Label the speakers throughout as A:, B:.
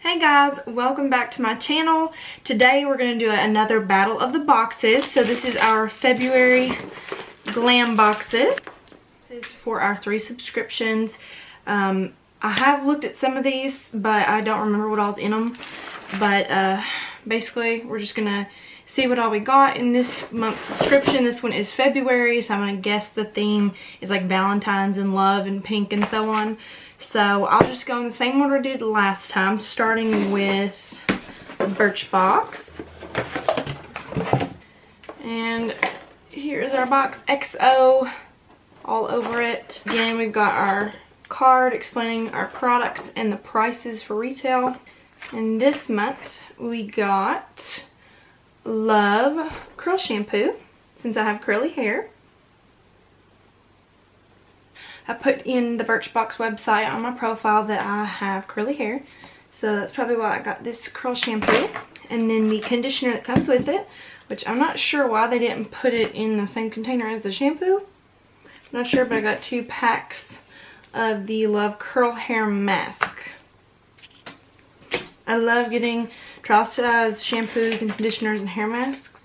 A: Hey guys, welcome back to my channel. Today we're going to do another battle of the boxes. So this is our February glam boxes. This is for our 3 subscriptions. I have looked at some of these, but I don't remember what all's in them. But basically we're just going to see what all we got in this month's subscription. This one is February, so I'm going to guess the theme is like Valentine's and love and pink and so on. So I'll just go in the same order I did last time, starting with Birchbox. And here's our box, XO all over it. Again, we've got our card explaining our products and the prices for retail. And this month we got Love Curl Shampoo, since I have curly hair. I put in the Birchbox website on my profile that I have curly hair, so that's probably why I got this curl shampoo. And then the conditioner that comes with it, which I'm not sure why they didn't put it in the same container as the shampoo. I'm not sure, but I got 2 packs of the Love Curl Hair Mask. I love getting trial size shampoos and conditioners and hair masks.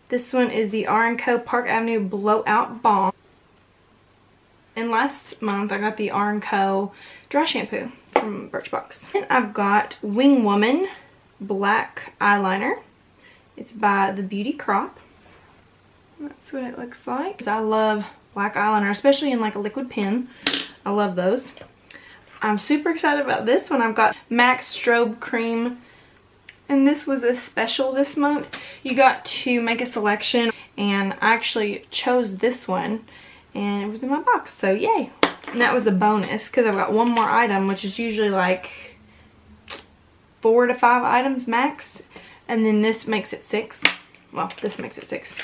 A: This one is the R&Co Park Avenue Blowout Balm. And last month I got the R&Co dry shampoo from Birchbox. And I've got Wing Woman black eyeliner. It's by The Beauty Crop. That's what it looks like. I love black eyeliner, especially in like a liquid pen. I love those. I'm super excited about this one. I've got MAC Strobe Cream. And this was a special this month. You got to make a selection, and I actually chose this one. And it was in my box, so yay. And that was a bonus because I've got one more item, which is usually like 4 to 5 items max. And then this makes it 6. Well, this makes it 6.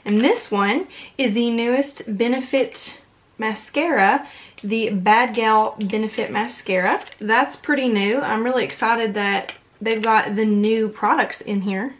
A: And this one is the newest Benefit mascara, the Bad Gal Benefit Mascara. That's pretty new. I'm really excited that they've got the new products in here.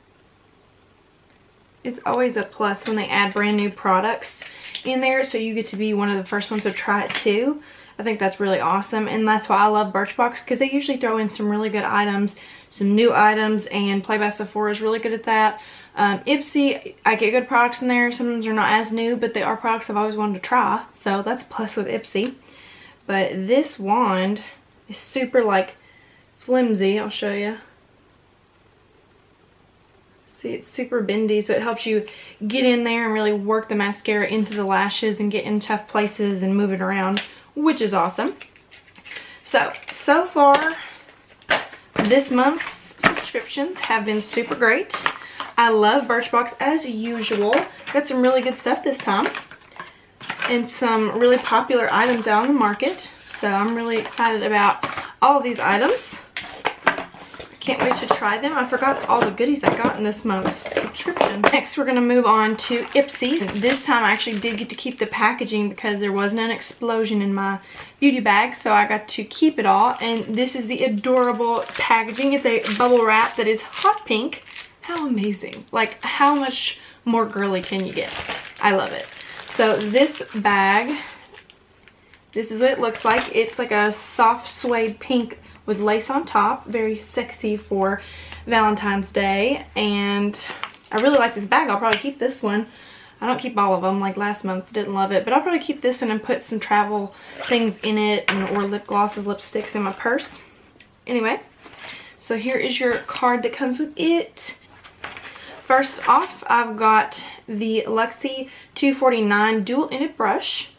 A: It's always a plus when they add brand new products in there, so you get to be one of the first ones to try it too. I think that's really awesome, and that's why I love Birchbox, because they usually throw in some really good items, some new items, and Play by Sephora is really good at that. Ipsy, I get good products in there. Sometimes they're not as new, but they are products I've always wanted to try, so that's a plus with Ipsy. But this wand is super like flimsy. I'll show you. See, it's super bendy, so it helps you get in there and really work the mascara into the lashes and get in tough places and move it around, which is awesome. So far, this month's subscriptions have been super great. I love Birchbox as usual. Got some really good stuff this time. And some really popular items out on the market. So I'm really excited about all of these items. Can't wait to try them. I forgot all the goodies I got in this month's subscription. Next, we're going to move on to Ipsy. This time I actually did get to keep the packaging because there wasn't an explosion in my beauty bag, so I got to keep it all. And this is the adorable packaging. It's a bubble wrap that is hot pink. How amazing. Like, how much more girly can you get? I love it. So this bag, this is what it looks like. It's like a soft suede pink with lace on top. Very sexy for Valentine's Day. And I really like this bag. I'll probably keep this one. I don't keep all of them like last month's. Didn't love it. But I'll probably keep this one and put some travel things in it, or lip glosses, lipsticks in my purse. Anyway, so here is your card that comes with it. First off, I've got the Luxie 249 dual-ended brush.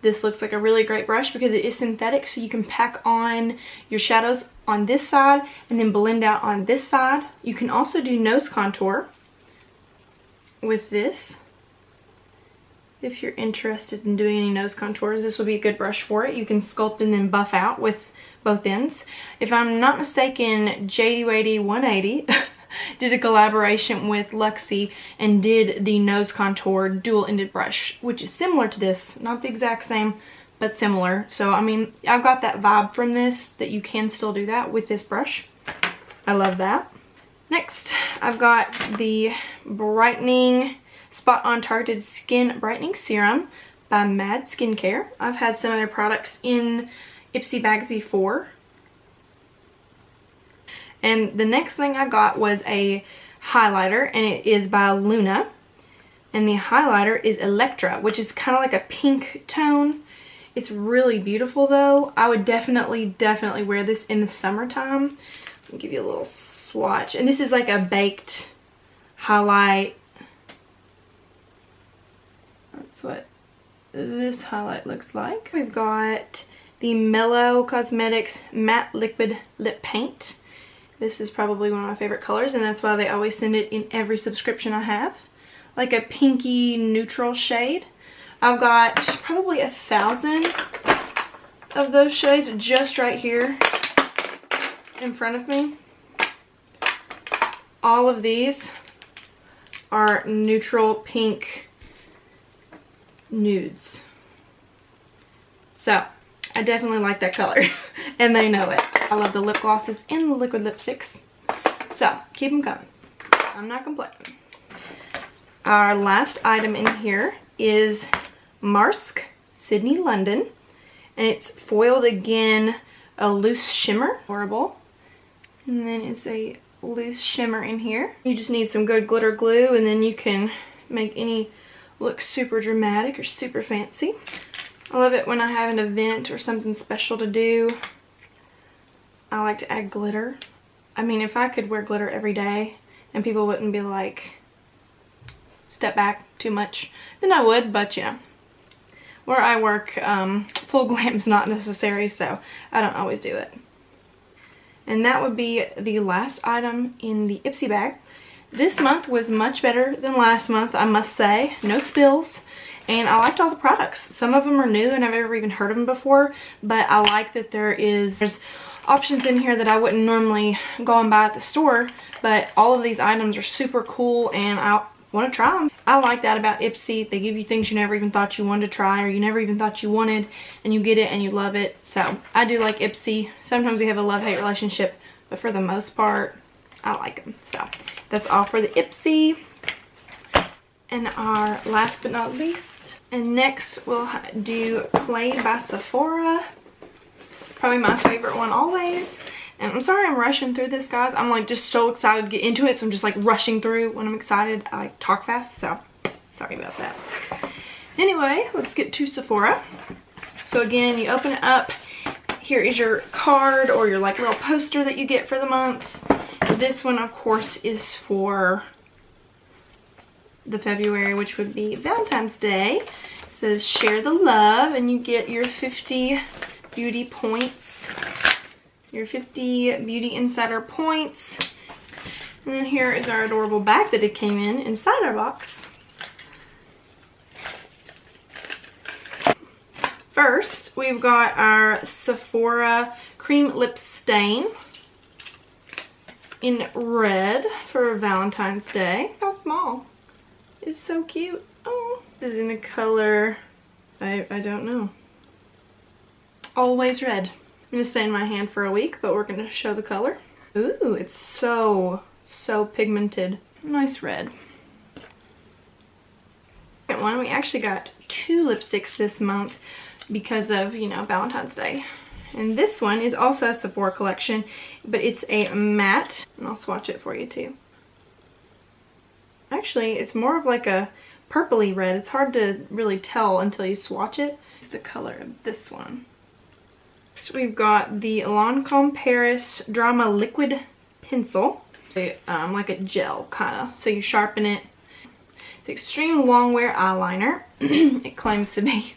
A: This looks like a really great brush because it is synthetic, so you can pack on your shadows on this side and then blend out on this side. You can also do nose contour with this. If you're interested in doing any nose contours, this would be a good brush for it. You can sculpt and then buff out with both ends. If I'm not mistaken, JD Wady 180 did a collaboration with Luxie and did the nose contour dual-ended brush, which is similar to this. Not the exact same, but similar. So, I mean, I've got that vibe from this, that you can still do that with this brush. I love that. Next, I've got the Brightening Spot On Targeted Skin Brightening Serum by Mad Skincare. I've had some of their products in Ipsy bags before. And the next thing I got was a highlighter, and it is by Luna. And the highlighter is Electra, which is kind of like a pink tone. It's really beautiful though. I would definitely wear this in the summertime. I'll give you a little swatch. And this is like a baked highlight. That's what this highlight looks like. We've got the Mellow Cosmetics Matte Liquid Lip Paint. This is probably one of my favorite colors, and that's why they always send it in every subscription I have. Like a pinky neutral shade. I've got probably 1,000 of those shades just right here in front of me. All of these are neutral pink nudes. So I definitely like that color and they know it. I love the lip glosses and the liquid lipsticks. So keep them coming. I'm not complaining. Our last item in here is Marsk Sydney London, and it's foiled again, a loose shimmer. Horrible. And then it's a loose shimmer in here. You just need some good glitter glue, and then you can make any look super dramatic or super fancy. I love it when I have an event or something special to do. I like to add glitter. I mean, if I could wear glitter every day and people wouldn't be like, step back too much, then I would, but you know, where I work, full glam's not necessary, so I don't always do it. And that would be the last item in the Ipsy bag. This month was much better than last month, I must say. No spills, and I liked all the products. Some of them are new and I've never even heard of them before, but I like that there's options in here that I wouldn't normally go and buy at the store, but all of these items are super cool and I want to try them. I like that about Ipsy. They give you things you never even thought you wanted to try, or you never even thought you wanted, and you get it and you love it. So I do like Ipsy. Sometimes we have a love-hate relationship, but for the most part, I like them. So that's all for the Ipsy. And our last but not least, and next we'll do Play by Sephora. Probably my favorite one always. And I'm sorry I'm rushing through this, guys. I'm like just so excited to get into it, so I'm just like rushing through when I'm excited. I like talk fast, so sorry about that. Anyway, let's get to Sephora. So again, you open it up. Here is your card or your like little poster that you get for the month. This one, of course, is for the February, which would be Valentine's Day. It says share the love, and you get your 50 beauty points. Your 50 Beauty Insider points. And then here is our adorable bag that it came in inside our box. First, we've got our Sephora Cream Lip Stain in red for Valentine's Day. How small. It's so cute. Oh, this is in the color, I don't know. Always Red. I'm gonna stay in my hand for a week, but we're gonna show the color. Ooh, it's so pigmented. Nice red. Second one, we actually got 2 lipsticks this month because of, you know, Valentine's Day. And this one is also a Sephora collection, but it's a matte. And I'll swatch it for you too. Actually, it's more of like a purpley red. It's hard to really tell until you swatch it. It's the color of this one. Next, we've got the Lancome Paris Drama Liquid Pencil. Like a gel, kind of. So you sharpen it. It's Extreme Long Wear Eyeliner. It claims to be.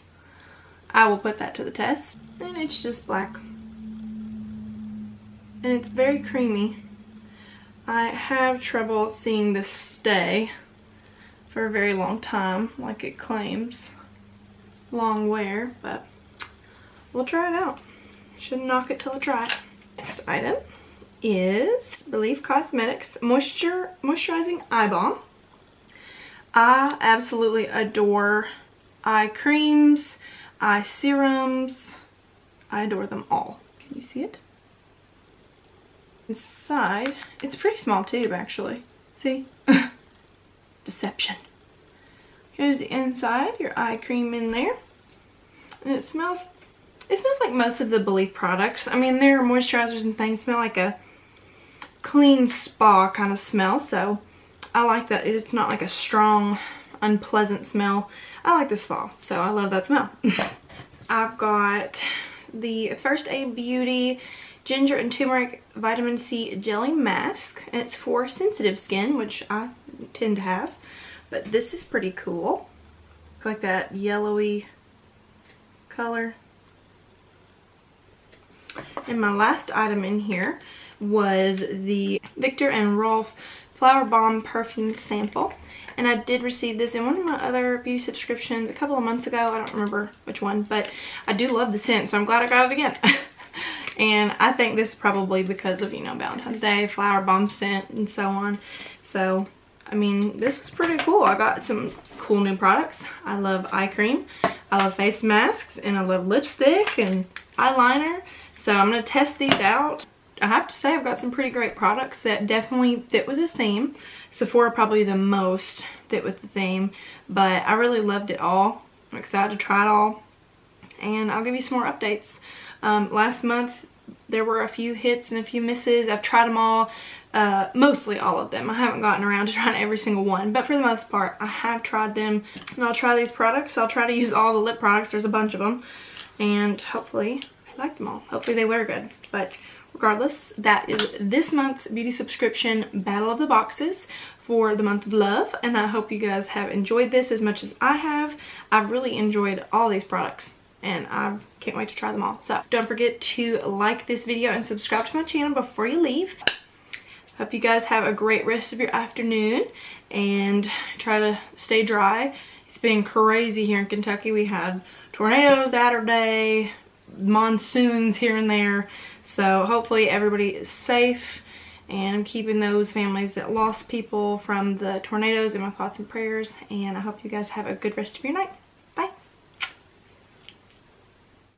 A: I will put that to the test. And it's just black. And it's very creamy. I have trouble seeing this stay for a very long time, like it claims. Long wear, but we'll try it out. Shouldn't knock it till I try it. Next item is Belif Cosmetics Moisturizing Eye Balm. I absolutely adore eye creams, eye serums. I adore them all. Can you see it? Inside, it's a pretty small tube actually. See? Deception. Here's the inside, your eye cream in there. And it smells like most of the Belif products. I mean, their moisturizers and things smell like a clean spa kind of smell, so I like that. It's not like a strong, unpleasant smell. I like this fall, so I love that smell. I've got the First Aid Beauty Ginger and Turmeric Vitamin C Jelly Mask. And it's for sensitive skin, which I tend to have. But this is pretty cool. Like that yellowy color. And my last item in here was the Viktor and Rolf Flower Bomb Perfume Sample. And I did receive this in one of my other beauty subscriptions a couple of months ago. I don't remember which one, but I do love the scent, so I'm glad I got it again. And I think this is probably because of, you know, Valentine's Day, flower bomb scent, and so on. So, I mean, this was pretty cool. I got some cool new products. I love eye cream, I love face masks, and I love lipstick and eyeliner. So I'm going to test these out. I have to say I've got some pretty great products that definitely fit with the theme. Sephora probably the most fit with the theme, but I really loved it all. I'm excited to try it all, and I'll give you some more updates. Last month there were a few hits and a few misses. I've tried them all, mostly all of them. I haven't gotten around to trying every single one, but for the most part I have tried them, and I'll try these products. I'll try to use all the lip products. There's a bunch of them, and hopefully I like them all. Hopefully they wear good. But regardless, that is this month's beauty subscription Battle of the Boxes for the month of love, and I hope you guys have enjoyed this as much as I have. I've really enjoyed all these products, and I can't wait to try them all. So don't forget to like this video and subscribe to my channel before you leave. Hope you guys have a great rest of your afternoon, and try to stay dry. It's been crazy here in Kentucky. We had tornadoes Saturday, monsoons here and there. So hopefully everybody is safe, and I'm keeping those families that lost people from the tornadoes in my thoughts and prayers, and I hope you guys have a good rest of your night.